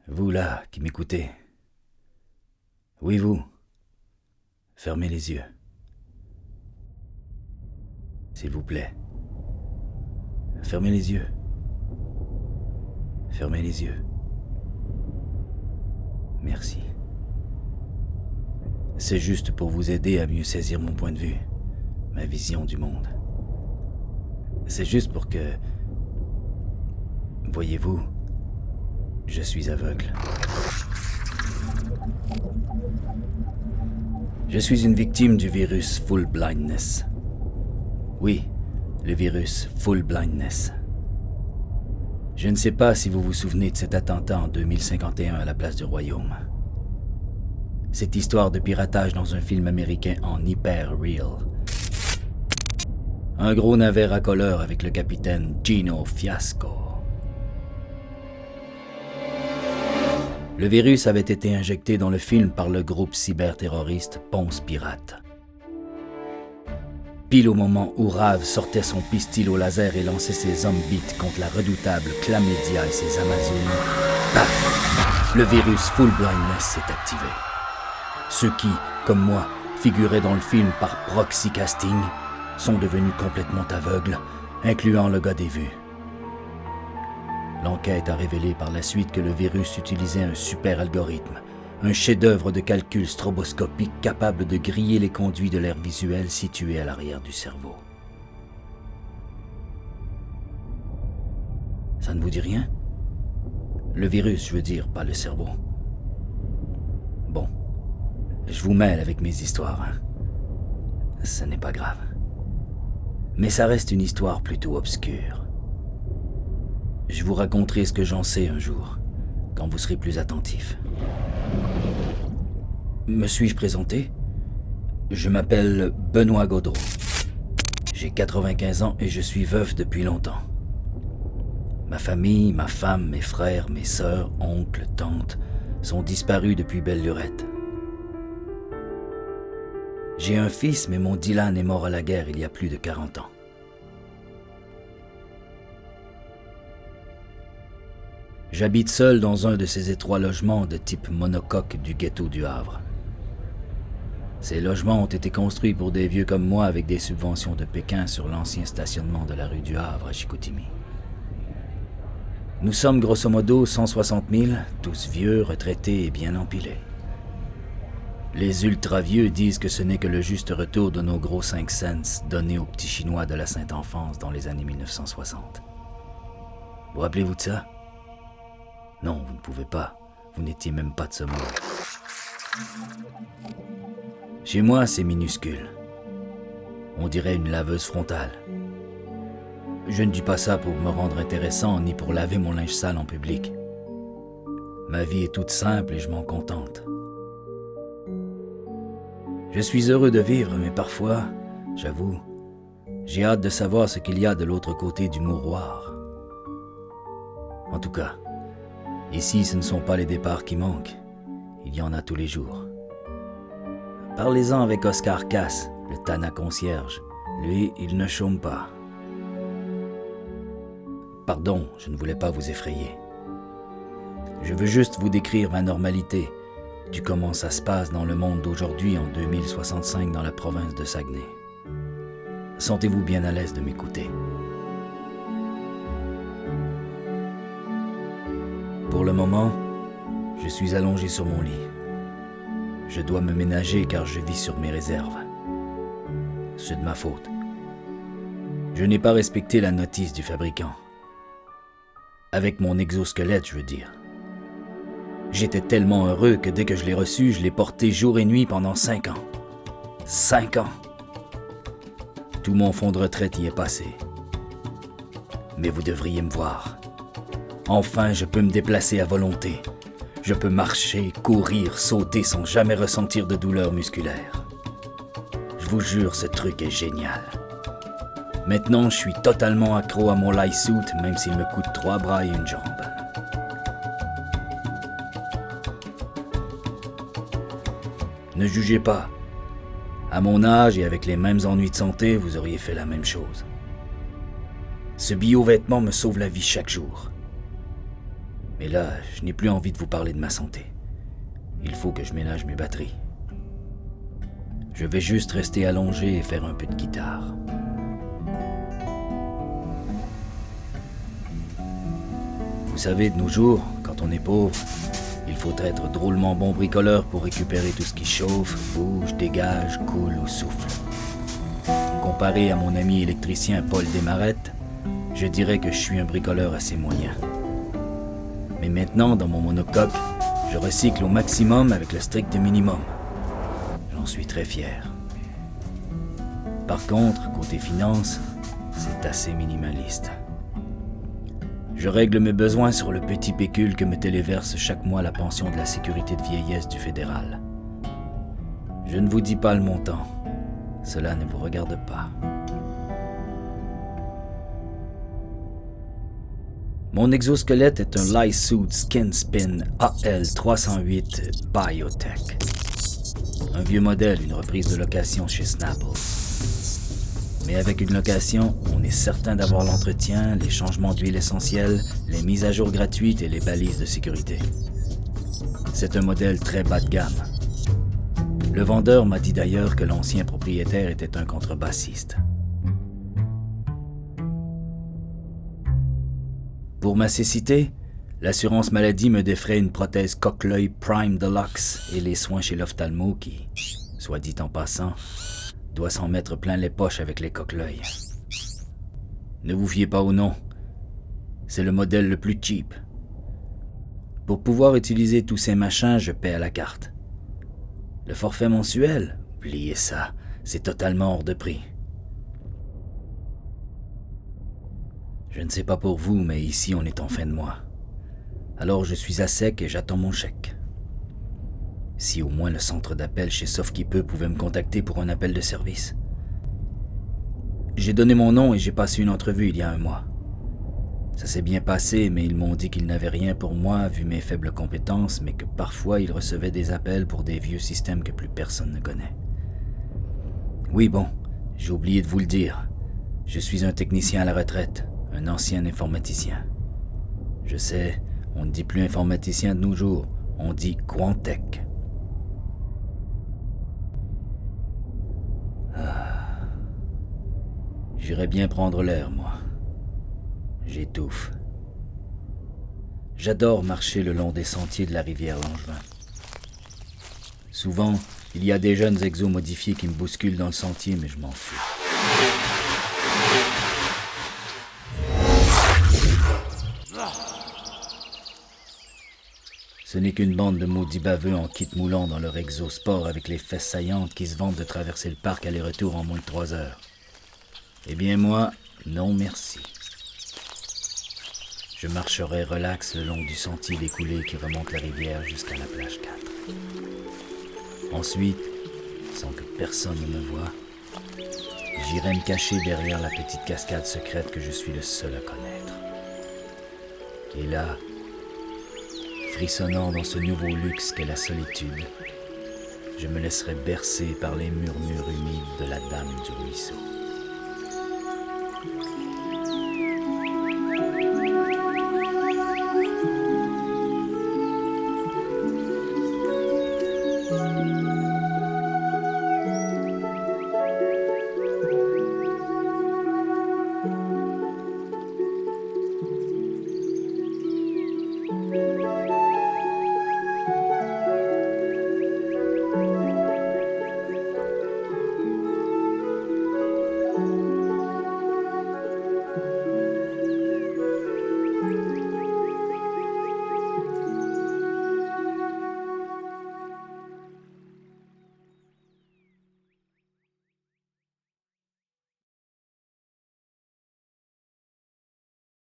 Vous là, qui m'écoutez. Oui, vous. Fermez les yeux. S'il vous plaît. Fermez les yeux. Fermez les yeux. Merci. C'est juste pour vous aider à mieux saisir mon point de vue, ma vision du monde. C'est juste pour que... Voyez-vous, je suis aveugle. Je suis une victime du virus Full Blindness. Oui, le virus Full Blindness. Je ne sais pas si vous vous souvenez de cet attentat en 2051 à la place du Royaume. Cette histoire de piratage dans un film américain en hyper-real. Un gros navire racoleur avec le capitaine Gino Fiasco. Le virus avait été injecté dans le film par le groupe cyberterroriste Ponce Pirate. Pile au moment où Rave sortait son pistil au laser et lançait ses zombies contre la redoutable Chlamydia et ses Amazones, paf! Le virus Full Blindness s'est activé. Ceux qui, comme moi, figuraient dans le film par proxy casting, sont devenus complètement aveugles, incluant le gars des vues. L'enquête a révélé par la suite que le virus utilisait un super algorithme, un chef-d'œuvre de calcul stroboscopique capable de griller les conduits de l'air visuel situés à l'arrière du cerveau. Ça ne vous dit rien? Le virus, je veux dire, pas le cerveau. Bon, je vous mêle avec mes histoires, hein. Ce n'est pas grave. Mais ça reste une histoire plutôt obscure. Je vous raconterai ce que j'en sais un jour, quand vous serez plus attentif. Me suis-je présenté? Je m'appelle Benoît Gaudreau. J'ai 95 ans et je suis veuf depuis longtemps. Ma famille, ma femme, mes frères, mes sœurs, oncles, tantes sont disparus depuis belle lurette. J'ai un fils, mais mon Dylan est mort à la guerre il y a plus de 40 ans. J'habite seul dans un de ces étroits logements de type monocoque du ghetto du Havre. Ces logements ont été construits pour des vieux comme moi avec des subventions de Pékin sur l'ancien stationnement de la rue du Havre à Chicoutimi. Nous sommes grosso modo 160 000, tous vieux, retraités et bien empilés. Les ultra-vieux disent que ce n'est que le juste retour de nos gros 5 cents donnés aux petits Chinois de la Sainte-Enfance dans les années 1960. Vous rappelez-vous de ça? Non, vous ne pouvez pas. Vous n'étiez même pas de ce monde. Chez moi, c'est minuscule. On dirait une laveuse frontale. Je ne dis pas ça pour me rendre intéressant ni pour laver mon linge sale en public. Ma vie est toute simple et je m'en contente. Je suis heureux de vivre, mais parfois, j'avoue, j'ai hâte de savoir ce qu'il y a de l'autre côté du mouroir. En tout cas, ici, ce ne sont pas les départs qui manquent. Il y en a tous les jours. Parlez-en avec Oscar Casse, le tana concierge. Lui, il ne chôme pas. Pardon, je ne voulais pas vous effrayer. Je veux juste vous décrire ma normalité, du comment ça se passe dans le monde d'aujourd'hui en 2065 dans la province de Saguenay. Sentez-vous bien à l'aise de m'écouter. Pour le moment, je suis allongé sur mon lit. Je dois me ménager car je vis sur mes réserves. C'est de ma faute. Je n'ai pas respecté la notice du fabricant. Avec mon exosquelette, je veux dire. J'étais tellement heureux que dès que je l'ai reçu, je l'ai porté jour et nuit pendant 5 ans. 5 ans! Tout mon fonds de retraite y est passé. Mais vous devriez me voir. Enfin, je peux me déplacer à volonté. Je peux marcher, courir, sauter sans jamais ressentir de douleur musculaire. Je vous jure, ce truc est génial. Maintenant, je suis totalement accro à mon light suit, même s'il me coûte 3 bras et une jambe. Ne jugez pas. À mon âge et avec les mêmes ennuis de santé, vous auriez fait la même chose. Ce bio-vêtement me sauve la vie chaque jour. Mais là, je n'ai plus envie de vous parler de ma santé. Il faut que je ménage mes batteries. Je vais juste rester allongé et faire un peu de guitare. Vous savez, de nos jours, quand on est pauvre, il faut être drôlement bon bricoleur pour récupérer tout ce qui chauffe, bouge, dégage, coule ou souffle. Comparé à mon ami électricien Paul Desmarettes, je dirais que je suis un bricoleur assez moyen. Mais maintenant, dans mon monocoque, je recycle au maximum avec le strict minimum. J'en suis très fier. Par contre, côté finance, c'est assez minimaliste. Je règle mes besoins sur le petit pécule que me téléverse chaque mois la pension de la sécurité de vieillesse du fédéral. Je ne vous dis pas le montant. Cela ne vous regarde pas. Mon exosquelette est un Lysuit Skinspin AL308 Biotech. Un vieux modèle, une reprise de location chez Snapple. Mais avec une location, on est certain d'avoir l'entretien, les changements d'huile essentielle, les mises à jour gratuites et les balises de sécurité. C'est un modèle très bas de gamme. Le vendeur m'a dit d'ailleurs que l'ancien propriétaire était un contrebassiste. Pour ma cécité, l'assurance maladie me défraie une prothèse coque-l'œil Prime Deluxe et les soins chez l'ophtalmo qui, soit dit en passant, doit s'en mettre plein les poches avec les coque-l'œil. Ne vous fiez pas au nom, c'est le modèle le plus cheap. Pour pouvoir utiliser tous ces machins, je paie à la carte. Le forfait mensuel, oubliez ça, c'est totalement hors de prix. Je ne sais pas pour vous, mais ici on est en fin de mois. Alors je suis à sec et j'attends mon chèque. Si au moins le centre d'appel chez Sauf-qui-peut pouvait me contacter pour un appel de service. J'ai donné mon nom et j'ai passé une entrevue il y a un mois. Ça s'est bien passé, mais ils m'ont dit qu'ils n'avaient rien pour moi vu mes faibles compétences, mais que parfois ils recevaient des appels pour des vieux systèmes que plus personne ne connaît. Oui bon, j'ai oublié de vous le dire. Je suis un technicien à la retraite, un ancien informaticien. Je sais, on ne dit plus informaticien de nos jours, on dit Quantech. J'irais bien prendre l'air, moi. J'étouffe. J'adore marcher le long des sentiers de la rivière Langevin. Souvent, il y a des jeunes exomodifiés qui me bousculent dans le sentier, mais je m'en fous. Ce n'est qu'une bande de maudits baveux en kit moulant dans leur exosport avec les fesses saillantes qui se vantent de traverser le parc aller-retour en moins de 3 heures. Eh bien moi, non merci. Je marcherai relax le long du sentier découlé qui remonte la rivière jusqu'à la plage 4. Ensuite, sans que personne ne me voie, j'irai me cacher derrière la petite cascade secrète que je suis le seul à connaître. Et là, frissonnant dans ce nouveau luxe qu'est la solitude, je me laisserai bercer par les murmures humides de la Dame du Ruisseau.